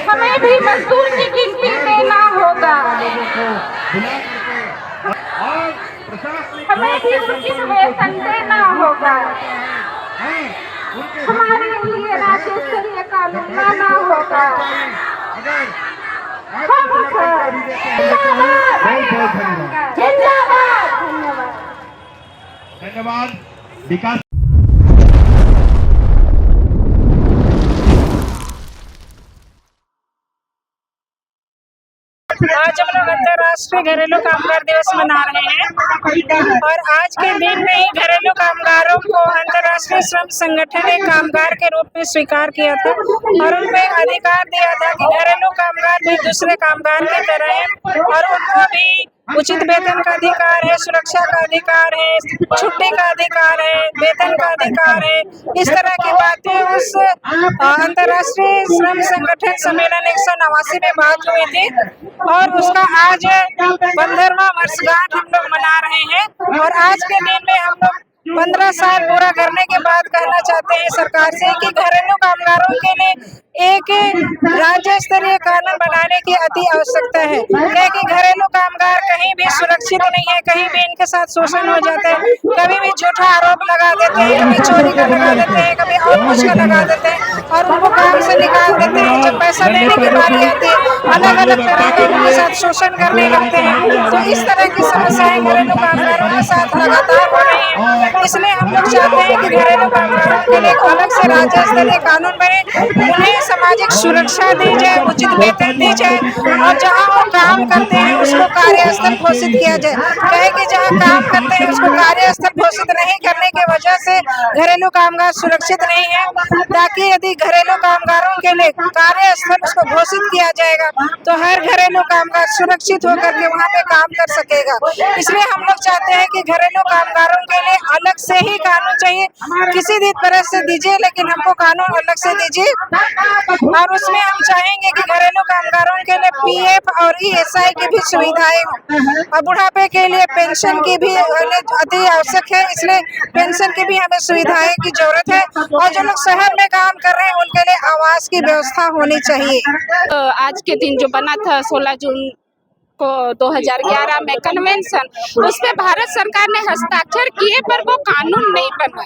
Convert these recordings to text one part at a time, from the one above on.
हमें भी मजदूर की गिनती देना होगा, हमें भी उचित वेतन देना होगा, हमारे लिए राज्य स्तरीय कानून लाना होगा। धन्यवाद। विकास आज हम लोग अंतर्राष्ट्रीय घरेलू कामगार दिवस मना रहे हैं और आज के दिन में ही घरेलू कामगारों को अंतर्राष्ट्रीय श्रम संगठन ने कामगार के रूप में स्वीकार किया था और उनको एक अधिकार दिया था कि घरेलू कामगार भी दूसरे कामगार की तरह हैं और उनको भी उचित वेतन का अधिकार है, सुरक्षा का अधिकार है, छुट्टी का अधिकार है, वेतन का अधिकार है। इस तरह की बातें उस अंतर्राष्ट्रीय श्रम संगठन सम्मेलन 189 में बात हुई थी और उसका आज 15वां वर्षगांठ हम लोग मना रहे हैं। और आज के दिन में हम लोग 15 साल पूरा करने के बाद कहना चाहते हैं सरकार से कि घरेलू कामगारों के लिए एक राज्य स्तरीय कानून बनाने की अति आवश्यकता है, क्योंकि घरेलू कामगार कहीं भी सुरक्षित नहीं है, कहीं भी इनके साथ शोषण हो जाता है, कभी भी झूठा आरोप लगा देते हैं, कभी चोरी का लगा देते हैं, कभी और कुछ का लगा देते हैं और उनको काम से निकाल देते हैं। जब पैसा लेने की बारी आती है अलग अलग तरह का उनके साथ शोषण करने लगते हैं। तो इस तरह की समस्याएं घरेलू कामगारों के साथ लगातार हो रही है। इसलिए हम लोग चाहते हैं कि घरेलू कामगारों के लिए एक अलग से राज्य स्तरीय कानून बने, उन्हें सामाजिक सुरक्षा दी जाए, उचित वेतन दी जाए और जहां वो काम करते हैं उसको कार्यस्थल घोषित किया जाए। कहे कि जहां काम करते हैं उसको कार्यस्थल घोषित नहीं करने की वजह से घरेलू कामगार सुरक्षित नहीं है, ताकि यदि घरेलू कामगारों के लिए कार्यस्थल उसको घोषित किया जाएगा तो हर घरेलू कामगार सुरक्षित होकर के वहाँ पे काम कर सकेगा। इसलिए हम लोग चाहते हैं कि घरेलू कामगारों के लिए अलग से ही कानून चाहिए, किसी भी तरह से दीजिए लेकिन हमको कानून अलग से दीजिए। और उसमें हम चाहेंगे कि घरेलू कामगारों के लिए पीएफ और ईएसआई की भी सुविधाएं हों और बुढ़ापे के लिए पेंशन की भी अति आवश्यक है, इसलिए पेंशन की भी हमें सुविधाएं की जरूरत है। और जो लोग शहर में काम कर रहे हैं उनके लिए आवास की व्यवस्था होनी चाहिए। आज के दिन जो बना था 16 जून को 2011 में कन्वेंशन, उस पे भारत सरकार ने हस्ताक्षर किए पर वो कानून नहीं बना।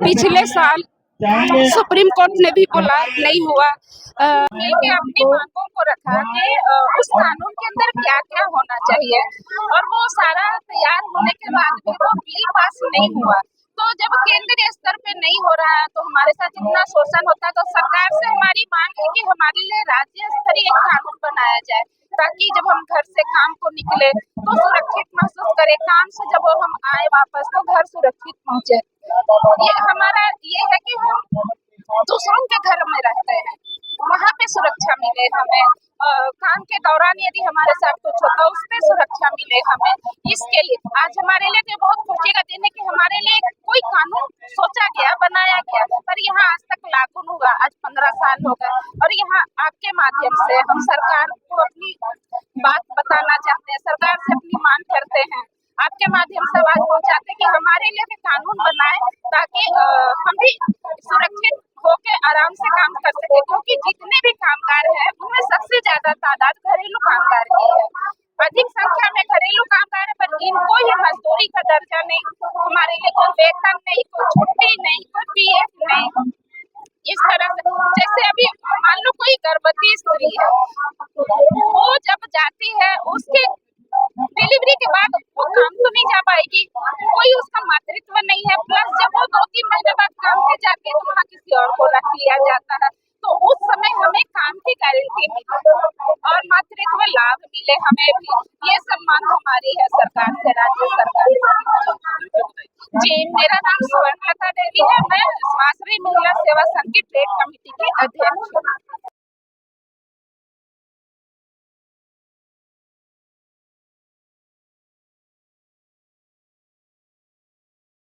पिछले साल सुप्रीम कोर्ट ने भी बोला नहीं हुआ। मिलके अपनी मांगों को रखा कि उस कानून के अंदर क्या क्या होना चाहिए और वो सारा तैयार होने के बाद भी वो बिल पास नहीं हुआ। तो जब केंद्रीय स्तर पे नहीं हो रहा है तो हमारे साथ इतना शोषण होता है, तो सरकार से हमारी मांग है कि हमारे लिए राज्य स्तरीय कानून बनाया जाए, ताकि जब हम घर से काम को निकले तो सुरक्षित महसूस करें, काम से जब हम आए वापस तो घर सुरक्षित पहुंचे। ये हमारा ये है कि हम दूसरों के घर में रहते हैं, वहाँ पे सुरक्षा मिले हमें, काम के दौरान यदि हमारे साथ कुछ होता है उससे सुरक्षा मिले हमें। इसके लिए आज हमारे लिए तो बहुत खुशी का दिन है कि हमारे लिए कोई कानून सोचा गया, बनाया गया, पर यहाँ आज तक लागू नहीं हुआ। आज 15 साल हो गए और यहाँ आपके माध्यम से हम सरकार को अपनी बात बताना चाहते हैं, सरकार से अपनी मांग करते हैं, आपके माध्यम से आवाज पहुँचाते कि हमारे लिए भी कानून बनाए, ताकि हम भी सुरक्षित होके आराम से काम कर सके, क्योंकि जितने भी कामगार हैं उनमें सबसे ज्यादा तादाद घरेलू कामगार की है। अधिक संख्या में घरेलू कामगार है पर इनको ये मजदूरी का दर्जा नहीं, हमारे लिए कोई वेतन नहीं, कोई छुट्टी नहीं, कोई पीएफ नहीं। इस तरह से जैसे अभी मान लो कोई गर्भवती स्त्री है, वो जब जाती है उसके डिलीवरी के बाद वो काम तो नहीं जा पाएगी, कोई उसका मातृत्व नहीं है, प्लस जब वो 2-3 महीने बाद काम पे जाती है तो वहाँ किसी और को रख लिया जाता है, तो उस समय हमें काम की गारंटी मिले और मातृत्व लाभ मिले हमें भी। ये सब मांग हमारी है सरकार से, राज्य सरकार से। जी, मेरा नाम स्वर्णलता देवी है, मैं स्वाश्रय महिला सेवा संघ की ट्रेड कमेटी